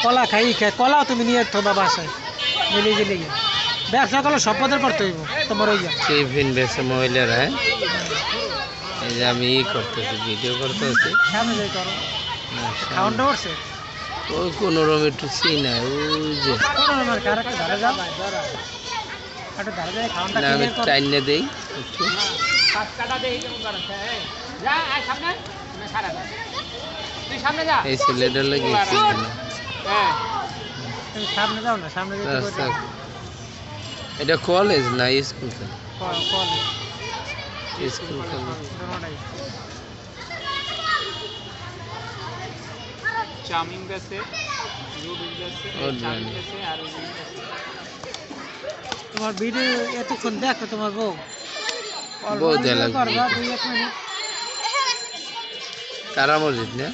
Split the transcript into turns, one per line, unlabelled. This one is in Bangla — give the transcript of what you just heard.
কলা খাই কলাও তুমি নিয়ে থবা বাসায় মিলিয়ে গেলে ব্যবসা করলে সব পদের করতে হইব তোমার ওই
টিফিন বেছে মহিলারা হ্যাঁ এই যে আমি করতেছি ভিডিও করতেছি
সামনে যাই করো খাওয়ানটা করছে
ওই কোনো রকম একটু চিনাই ওই যে না আমি টাইনে দেই একটু এই ছেলেটার লাগে
সামনে যাও না সামনে
এটা কলেজ না স্কুল স্কুল
চাউমিন বেছে নুডলস বেছে চাউমিন বেছে আর
তোমার ভিডিও এতক্ষণ দেখো তোমার বউ
বউ দেয়া লাগবে কারা মসজিদ না